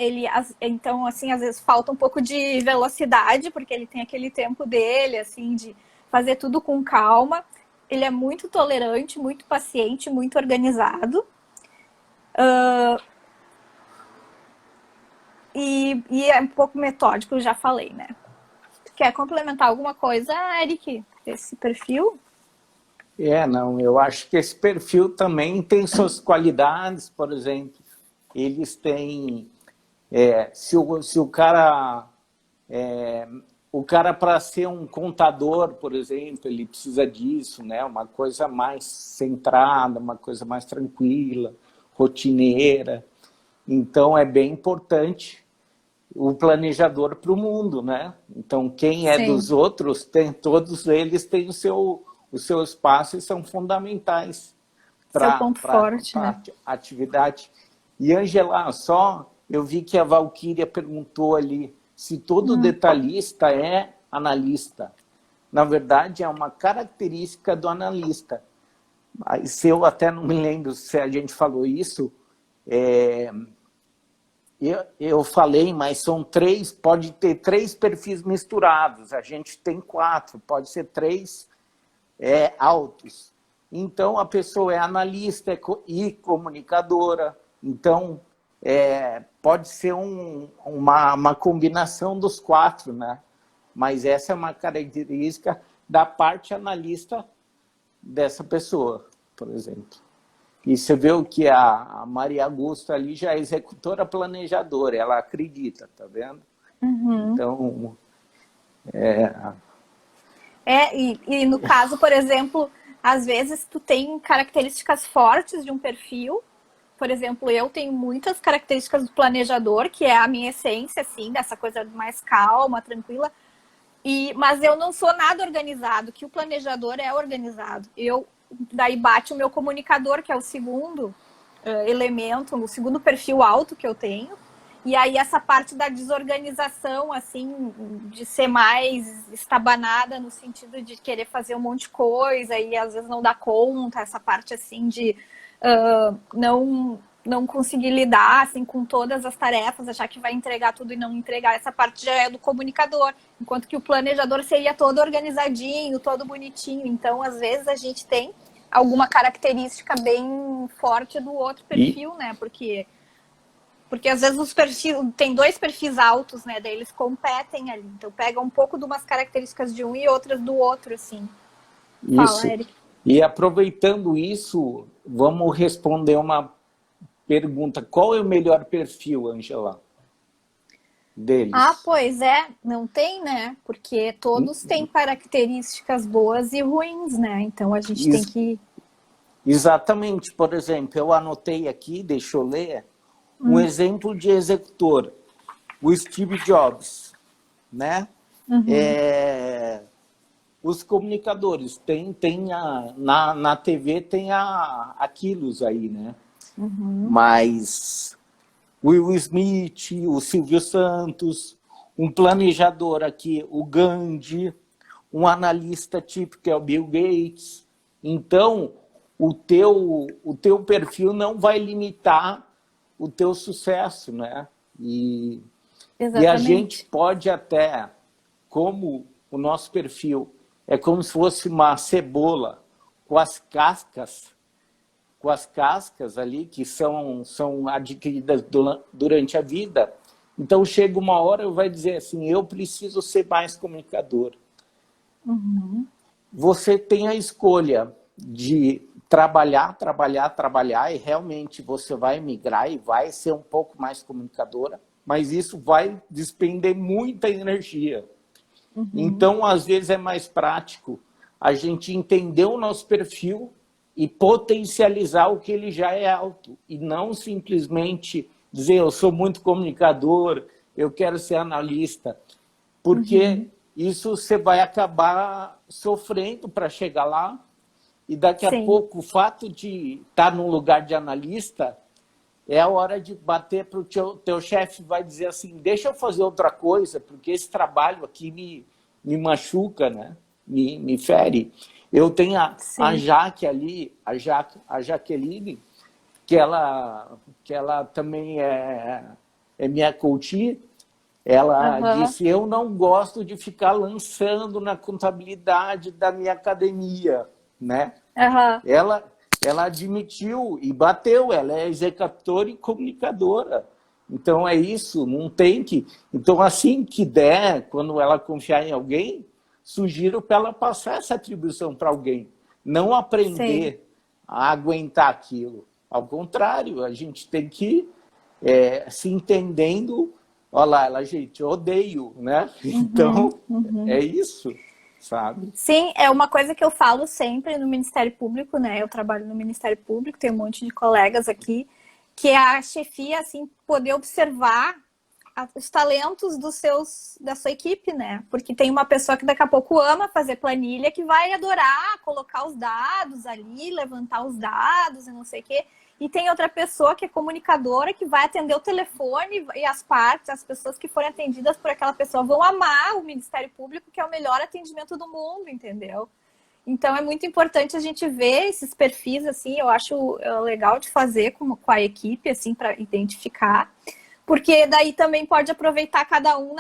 então assim, às vezes falta um pouco de velocidade, porque ele tem aquele tempo dele, assim, de fazer tudo com calma. Ele é muito tolerante, muito paciente, muito organizado. E é um pouco metódico, eu já falei, né? Quer complementar alguma coisa, Eric, desse perfil? Não, eu acho que esse perfil também tem suas qualidades, por exemplo, eles têm, se o cara, o cara para ser um contador, por exemplo, ele precisa disso, né? Uma coisa mais centrada, uma coisa mais tranquila, rotineira, então é bem importante o planejador para o mundo, né? Então, quem é Sim. dos outros, todos eles têm o seu espaço e são fundamentais Seu para ponto forte, né? a atividade. E, Angela, eu vi que a Valquíria perguntou ali se todo detalhista é analista. Na verdade, é uma característica do analista. Se eu até não me lembro se a gente falou isso, eu falei, mas são 3, pode ter 3 perfis misturados, a gente tem 4, pode ser 3 altos. Então, a pessoa é analista e comunicadora, então pode ser uma combinação dos 4, né? Mas essa é uma característica da parte analista dessa pessoa, por exemplo. E você vê o que a Maria Augusta ali já é executora planejadora, ela acredita, tá vendo? Então, E no caso, por exemplo, às vezes tu tem características fortes de um perfil. Por exemplo, eu tenho muitas características do planejador, que é a minha essência, assim, dessa coisa mais calma, tranquila. Mas eu não sou nada organizado, que o planejador é organizado. Daí bate o meu comunicador, que é o segundo elemento, o segundo perfil alto que eu tenho. E aí essa parte da desorganização, assim, de ser mais estabanada no sentido de querer fazer um monte de coisa e às vezes não dar conta, essa parte assim de não conseguir lidar assim, com todas as tarefas, achar que vai entregar tudo e não entregar, essa parte já é do comunicador, enquanto que o planejador seria todo organizadinho, todo bonitinho. Então, às vezes, a gente tem alguma característica bem forte do outro perfil, né? Porque às vezes os perfis, tem 2 perfis altos, né? Daí eles competem ali. Então pega um pouco de umas características de um e outras do outro, assim. Fala, isso. Eric. E aproveitando isso, vamos responder uma pergunta. Qual é o melhor perfil, Angela, deles? Pois é, não tem, né? Porque todos têm características boas e ruins, né? Então a gente tem que... Exatamente. Por exemplo, eu anotei aqui, deixa eu ler, um exemplo de executor, o Steve Jobs, né? Os comunicadores, na TV tem a Quilos aí, né? Mas o Will Smith, o Silvio Santos, um planejador aqui, o Gandhi, um analista típico é o Bill Gates. Então, o teu perfil não vai limitar o teu sucesso, né? E a gente pode até, como o nosso perfil é como se fosse uma cebola com as cascas ali que são adquiridas durante a vida. Então chega uma hora e vai dizer assim, eu preciso ser mais comunicador. Você tem a escolha de trabalhar e realmente você vai migrar e vai ser um pouco mais comunicadora, mas isso vai despender muita energia. Então, às vezes, é mais prático a gente entender o nosso perfil e potencializar o que ele já é alto, e não simplesmente dizer, eu sou muito comunicador, eu quero ser analista, porque isso você vai acabar sofrendo para chegar lá, e daqui a pouco o fato de estar num lugar de analista é a hora de bater para o teu chefe, vai dizer assim, deixa eu fazer outra coisa, porque esse trabalho aqui me machuca, né? me fere. Eu tenho a Jaque ali, a Jaqueline, que ela também é minha coach, ela disse, eu não gosto de ficar lançando na contabilidade da minha academia, né? Ela admitiu e bateu, ela é executora e comunicadora. Então é isso, não tem que... Então assim que der, quando ela confiar em alguém, sugiro para ela passar essa atribuição para alguém. Não aprender a aguentar aquilo. Ao contrário, a gente tem que se entendendo... Olha lá, ela, gente, eu odeio, né? Então, é isso, sabe? Sim, é uma coisa que eu falo sempre no Ministério Público, né? Eu trabalho no Ministério Público, tenho um monte de colegas aqui, que é a chefia, assim, poder observar os talentos da sua equipe, né? Porque tem uma pessoa que daqui a pouco ama fazer planilha, que vai adorar colocar os dados ali, levantar os dados e não sei o quê. E tem outra pessoa que é comunicadora, que vai atender o telefone e as pessoas que forem atendidas por aquela pessoa vão amar o Ministério Público, que é o melhor atendimento do mundo, entendeu? Então, é muito importante a gente ver esses perfis, assim, eu acho legal de fazer com a equipe, assim, para identificar. Porque daí também pode aproveitar cada um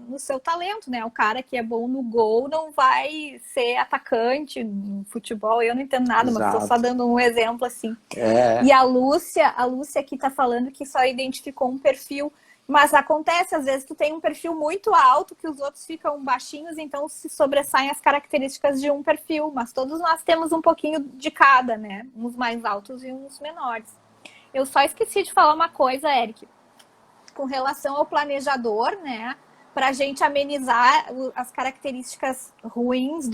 no seu talento, né? O cara que é bom no gol não vai ser atacante no futebol. Eu não entendo nada, mas estou só dando um exemplo assim. E a Lúcia aqui está falando que só identificou um perfil. Mas acontece, às vezes tu tem um perfil muito alto que os outros ficam baixinhos, então se sobressaem as características de um perfil. Mas todos nós temos um pouquinho de cada, né? Uns mais altos e uns menores. Eu só esqueci de falar uma coisa, Eric, com relação ao planejador, né? Para a gente amenizar as características ruins,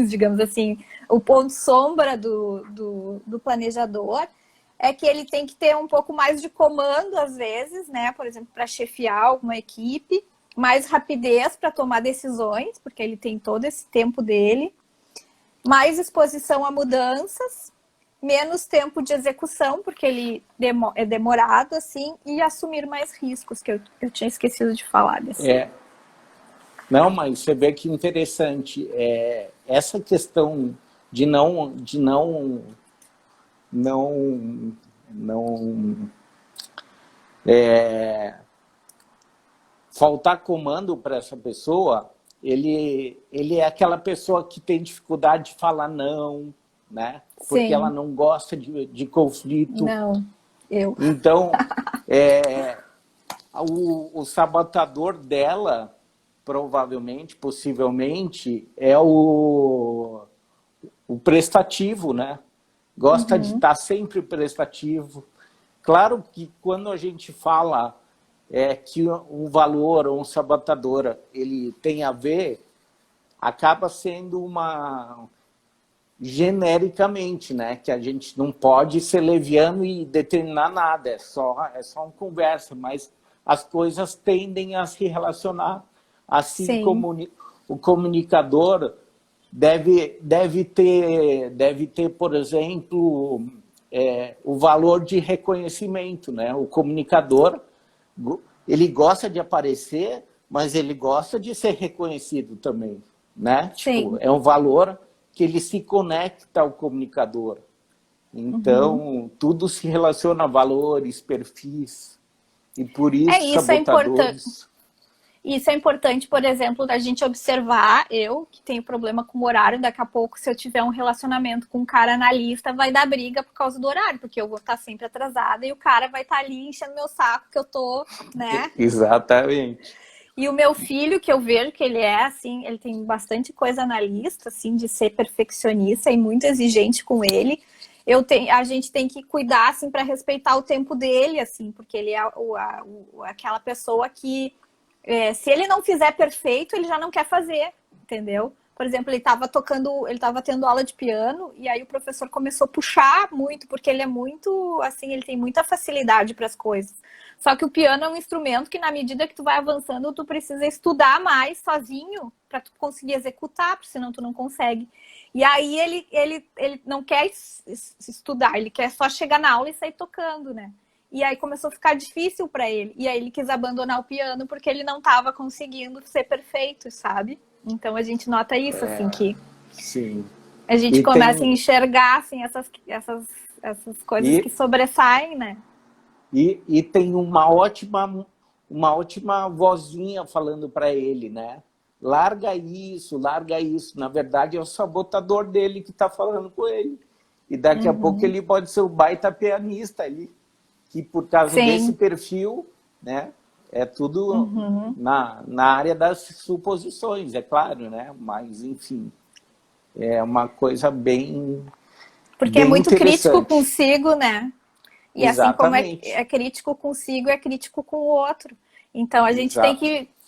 digamos assim, o ponto sombra do planejador é que ele tem que ter um pouco mais de comando, às vezes, né? Por exemplo, para chefiar alguma equipe, mais rapidez para tomar decisões, porque ele tem todo esse tempo dele, mais exposição a mudanças, menos tempo de execução, porque ele é demorado, assim, e assumir mais riscos, que eu tinha esquecido de falar desse. Não, mas você vê que interessante. Essa questão de não faltar comando para essa pessoa, ele é aquela pessoa que tem dificuldade de falar não, né? Porque ela não gosta de conflito. Não, eu. Então, o sabotador dela, provavelmente, possivelmente, é o prestativo, né? Gosta de estar sempre prestativo. Claro que quando a gente fala que um valor ou um sabotador ele tem a ver, acaba sendo genericamente, né? Que a gente não pode ser leviano e determinar nada, é só uma conversa, mas as coisas tendem a se relacionar. Assim como o comunicador deve ter, por exemplo, o valor de reconhecimento, né? O comunicador, ele gosta de aparecer, mas ele gosta de ser reconhecido também, né? Tipo, é um valor que ele se conecta ao comunicador. Então, tudo se relaciona a valores, perfis, e por isso sabotadores. Isso é importante, por exemplo, da gente observar, eu que tenho problema com o horário, daqui a pouco, se eu tiver um relacionamento com um cara analista, vai dar briga por causa do horário, porque eu vou estar sempre atrasada e o cara vai estar ali enchendo meu saco, que eu tô, né? Exatamente. E o meu filho, que eu vejo que ele é, assim, ele tem bastante coisa analista, assim, de ser perfeccionista e muito exigente com ele. A gente tem que cuidar, assim, para respeitar o tempo dele, assim, porque ele é aquela pessoa que, se ele não fizer perfeito, ele já não quer fazer, entendeu? Por exemplo, ele estava tendo aula de piano e aí o professor começou a puxar muito, porque ele é muito, assim, ele tem muita facilidade para as coisas. Só que o piano é um instrumento que, na medida que tu vai avançando, tu precisa estudar mais sozinho para tu conseguir executar, porque senão tu não consegue. E aí ele não quer estudar, ele quer só chegar na aula e sair tocando, né? E aí começou a ficar difícil para ele. E aí ele quis abandonar o piano porque ele não estava conseguindo ser perfeito, sabe? Então a gente nota isso, assim, que sim. a gente começa a enxergar assim, essas coisas que sobressaem, né? E tem uma ótima vozinha falando para ele, né? Larga isso, larga isso. Na verdade, é o sabotador dele que está falando com ele. E daqui a pouco ele pode ser o baita pianista ali, que por causa desse perfil, né? É tudo na área das suposições, é claro, né? Mas, enfim, é uma coisa bem Porque é muito crítico interessante. consigo, né? E assim como é crítico consigo, é crítico com o outro. Então a gente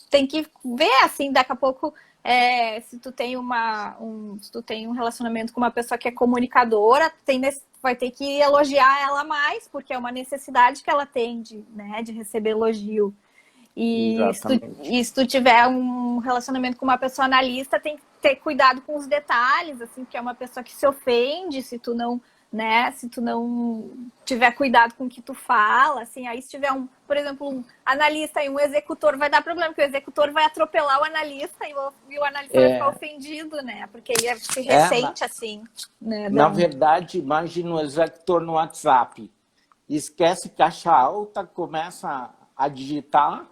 tem que ver, assim, daqui a pouco, se tu tem se tu tem um relacionamento com uma pessoa que é comunicadora, vai ter que elogiar ela mais, porque é uma necessidade que ela tem de receber elogio. E se tu tiver um relacionamento com uma pessoa analista, tem que ter cuidado com os detalhes, assim, porque é uma pessoa que se ofende se tu não, né, se tu não tiver cuidado com o que tu fala, assim, aí se tiver por exemplo, um analista e um executor, vai dar problema, porque o executor vai atropelar o analista e o analista vai ficar ofendido, né, porque ele se ressente, assim, né. Na verdade, imagina o executor no WhatsApp, esquece caixa alta, começa a digitar,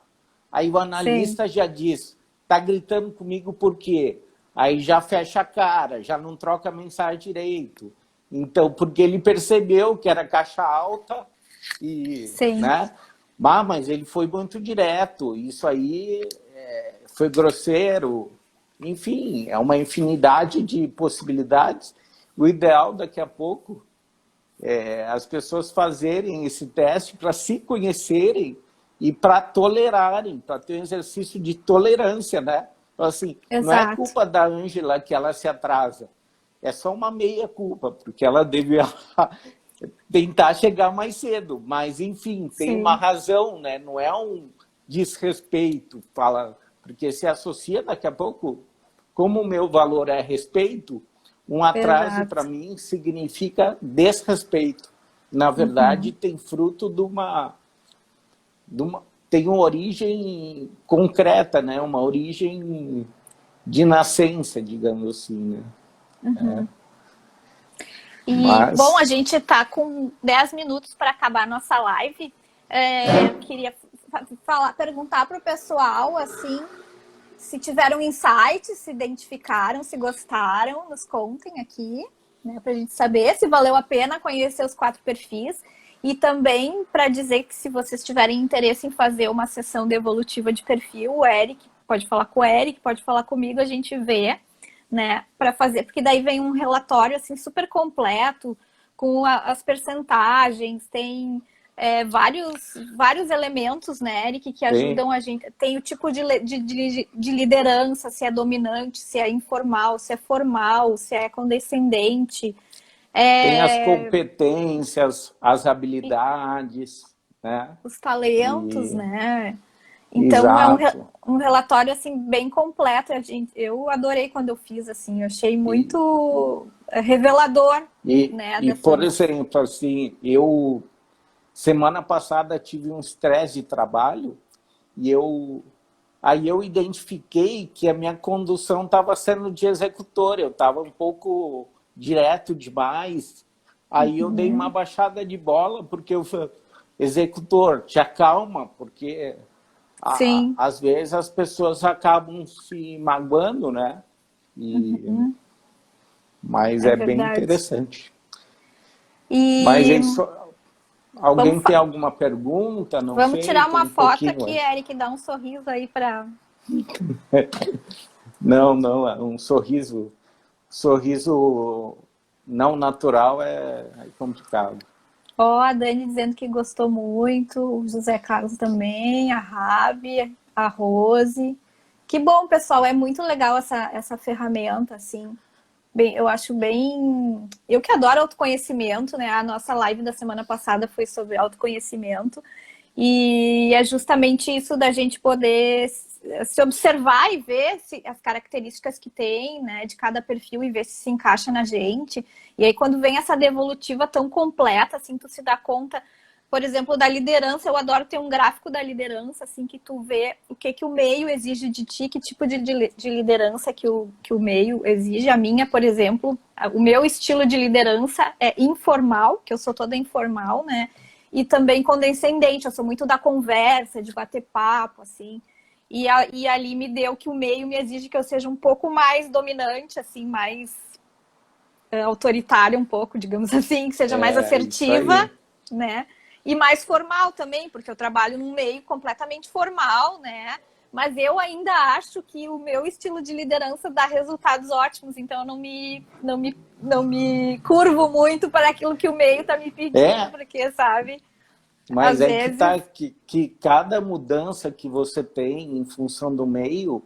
aí o analista já diz, tá gritando comigo por quê? Aí já fecha a cara, já não troca a mensagem direito. Então, porque ele percebeu que era caixa alta e, né? Mas ele foi muito direto, isso aí foi grosseiro. Enfim, é uma infinidade de possibilidades. O ideal, daqui a pouco, é as pessoas fazerem esse teste para se conhecerem e para tolerarem, para ter um exercício de tolerância, né? Então, assim, não é culpa da Ângela que ela se atrasa, é só uma meia culpa, porque ela devia tentar chegar mais cedo, mas, enfim, tem uma razão, né? Não é um desrespeito, porque se associa daqui a pouco, como o meu valor é respeito, um atraso para mim significa desrespeito. Na verdade, tem fruto de uma tem uma origem concreta, né? Uma origem de nascença, digamos assim, né? E, bom, a gente está com 10 minutos para acabar a nossa live. Eu queria perguntar para o pessoal, assim, se tiveram insights, se identificaram, se gostaram, nos contem aqui, né, para a gente saber se valeu a pena conhecer os 4 perfis. E também para dizer que se vocês tiverem interesse em fazer uma sessão de evolutiva de perfil, o Eric, pode falar com o Eric, pode falar comigo, a gente vê, né, para fazer, porque daí vem um relatório assim super completo, com as percentagens, tem vários elementos, né, Eric, que ajudam a gente. Tem o tipo de liderança, se é dominante, se é informal, se é formal, se é condescendente. Tem as competências, as habilidades, né? Os talentos, né? Então é um relatório assim bem completo. Eu adorei quando eu fiz, assim, eu achei muito revelador, né? E por exemplo, assim, eu semana passada tive um estresse de trabalho e aí eu identifiquei que a minha condução estava sendo de executor, eu estava um pouco direto demais. Aí eu dei uma baixada de bola, porque eu falei, executor, te acalma, porque às vezes as pessoas acabam se magoando, né? Mas é bem interessante. Mas é isso. Alguém tem alguma pergunta? Não Vamos sei, tirar uma foto aqui, Eric, dá um sorriso aí para... Não, é um sorriso não natural é complicado. A Dani dizendo que gostou muito, o José Carlos também, a Rabi, a Rose. Que bom, pessoal, é muito legal essa ferramenta, assim. Eu acho bem... Eu que adoro autoconhecimento, né? A nossa live da semana passada foi sobre autoconhecimento. E é justamente isso da gente poder se observar e ver as características que tem, né, de cada perfil e ver se encaixa na gente. E aí quando vem essa devolutiva tão completa, assim, tu se dá conta por exemplo, da liderança, eu adoro ter um gráfico da liderança, assim, que tu vê o que o meio exige de ti, que tipo de liderança que o meio exige. A minha, por exemplo, o meu estilo de liderança é informal, que eu sou toda informal, né? E também condescendente, eu sou muito da conversa, de bater papo, assim. E ali me deu que o meio me exige que eu seja um pouco mais dominante, assim, mais autoritária um pouco, digamos assim, que seja mais assertiva, né? E mais formal também, porque eu trabalho num meio completamente formal, né? Mas eu ainda acho que o meu estilo de liderança dá resultados ótimos, então eu não me curvo muito para aquilo que o meio está me pedindo, porque, sabe? Mas às é vezes... que tá que cada mudança que você tem em função do meio,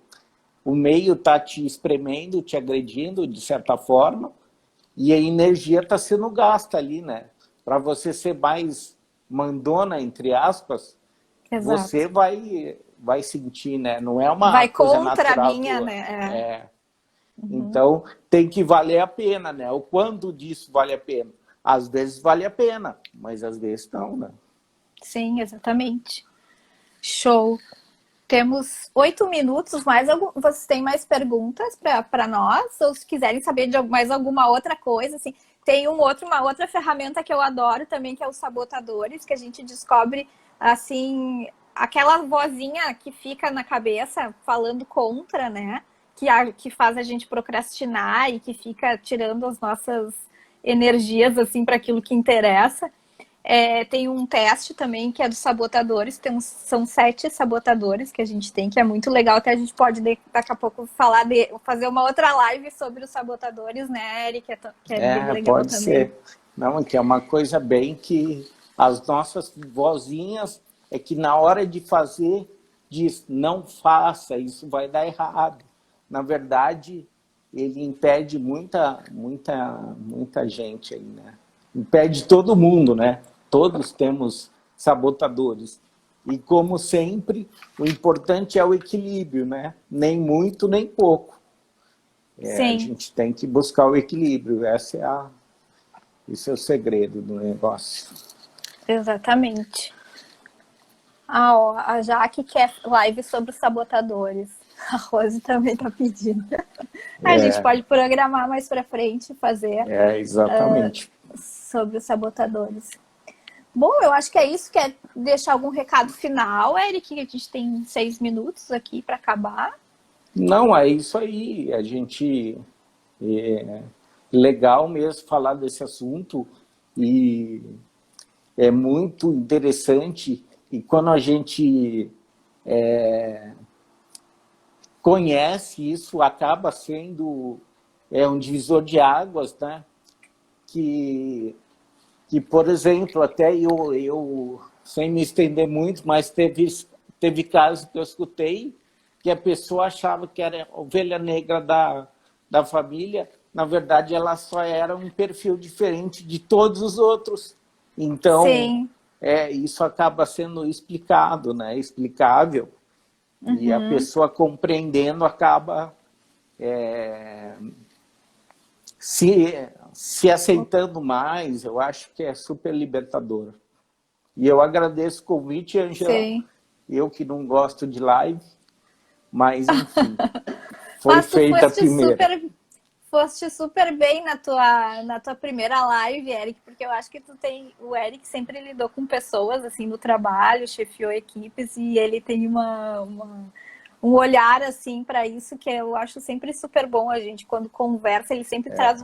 o meio está te espremendo, te agredindo de certa forma, e a energia está sendo gasta ali, né? Para você ser mais mandona, entre aspas, Exato. você vai sentir, né? Não é uma vai coisa contra a natural minha, tua. né? Então, tem que valer a pena, né? O quanto disso vale a pena? Às vezes vale a pena, mas às vezes não, né? Sim, exatamente. Show. Temos 8 minutos. Vocês têm mais perguntas para nós? Ou se quiserem saber de mais alguma outra coisa, assim, tem uma outra ferramenta que eu adoro também, que é os sabotadores, que a gente descobre, assim, aquela vozinha que fica na cabeça falando contra, né? Que faz a gente procrastinar e que fica tirando as nossas energias, assim, para aquilo que interessa. Tem um teste também que é dos sabotadores. São 7 sabotadores que a gente tem, que é muito legal. Até a gente pode daqui a pouco fazer uma outra live sobre os sabotadores, né, Eric? Que é bem legal pode também. Ser. Não, que é uma coisa bem que as nossas vozinhas é que na hora de fazer diz, não faça, isso vai dar errado. Na verdade, ele impede muita gente aí, né? Impede todo mundo, né? Todos temos sabotadores. E como sempre, o importante é o equilíbrio, né? Nem muito, nem pouco. A gente tem que buscar o equilíbrio. Esse é o segredo do negócio. Exatamente. A Jaque quer live sobre os sabotadores. A Rose também está pedindo. A gente pode programar mais para frente e fazer exatamente. sobre os sabotadores. Bom, eu acho que é isso. Quer deixar algum recado final, Eric? A gente tem 6 minutos aqui para acabar. Não, é isso aí. A gente... legal mesmo falar desse assunto e é muito interessante. E quando a gente conhece isso, acaba sendo um divisor de águas, né? Que por exemplo, até eu sem me estender muito, mas teve casos que eu escutei que a pessoa achava que era ovelha negra da família, na verdade ela só era um perfil diferente de todos os outros. Então, isso acaba sendo explicado, né? Explicável. Uhum. E a pessoa compreendendo acaba se aceitando mais. Eu acho que é super libertador. E eu agradeço o convite, Ângela. Eu que não gosto de live, mas enfim, foi feita a primeira. Foste super bem na tua primeira live, Eric, porque eu acho que o Eric sempre lidou com pessoas assim no trabalho, chefiou equipes e ele tem um olhar assim para isso que eu acho sempre super bom. A gente quando conversa, ele sempre traz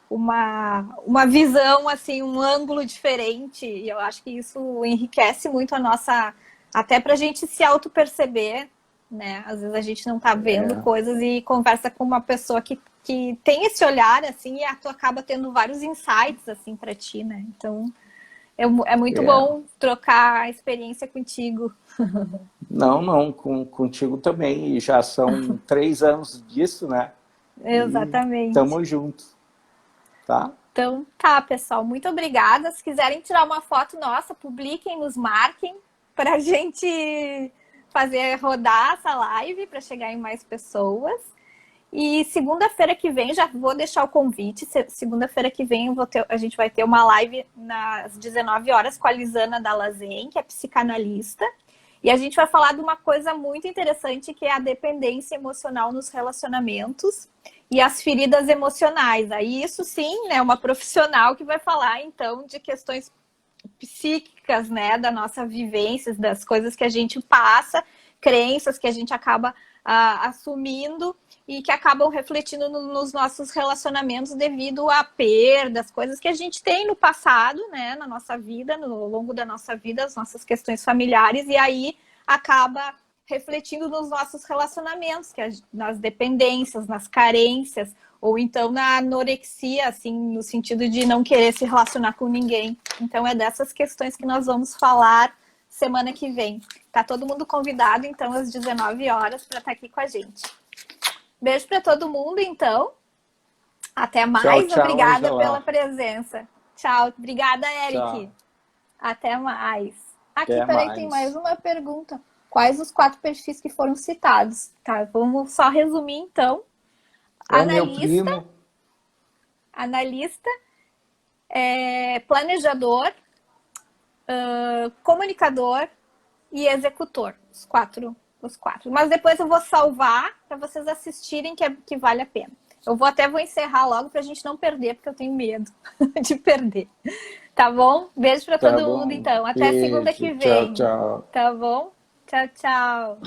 uma visão assim, um ângulo diferente, e eu acho que isso enriquece muito a nossa, até para a gente se auto-perceber, né? Às vezes a gente não tá vendo coisas e conversa com uma pessoa que tem esse olhar assim, e tu acaba tendo vários insights assim para ti, né? Então é muito bom trocar a experiência contigo. Não, contigo também. E já são 3 anos disso, né? Exatamente. Estamos juntos. Tá? Então, tá, pessoal. Muito obrigada. Se quiserem tirar uma foto nossa, publiquem, nos marquem para a gente fazer rodar essa live para chegar em mais pessoas. E segunda-feira que vem, já vou deixar o convite, segunda-feira que vem a gente vai ter uma live às 19 horas com a Lisana Dallazen, que é psicanalista. E a gente vai falar de uma coisa muito interessante, que é a dependência emocional nos relacionamentos e as feridas emocionais. Aí isso sim, né, uma profissional que vai falar, então, de questões psíquicas, né, da nossa vivência, das coisas que a gente passa, crenças que a gente acaba assumindo e que acabam refletindo nos nossos relacionamentos devido a perdas, coisas que a gente tem no passado, né, na nossa vida, no longo da nossa vida, as nossas questões familiares, e aí acaba refletindo nos nossos relacionamentos, nas dependências, nas carências, ou então na anorexia, assim, no sentido de não querer se relacionar com ninguém. Então é dessas questões que nós vamos falar semana que vem. Tá todo mundo convidado, então, às 19 horas para estar aqui com a gente. Beijo para todo mundo, então. Até mais. Tchau, tchau, obrigada Angela. pela presença. Tchau. Obrigada, Eric. Tchau. Até mais. Aqui, Até peraí, mais. tem mais uma pergunta. Quais os 4 perfis que foram citados? Tá, vamos só resumir, então. É o meu primo. Analista, planejador, comunicador e executor. Os quatro. Mas depois eu vou salvar para vocês assistirem, que vale a pena. Eu vou encerrar logo para a gente não perder, porque eu tenho medo de perder. Tá bom? Beijo para todo mundo, então. Até Beijo. segunda que vem. Tchau, tchau. Tá bom? Tchau, tchau.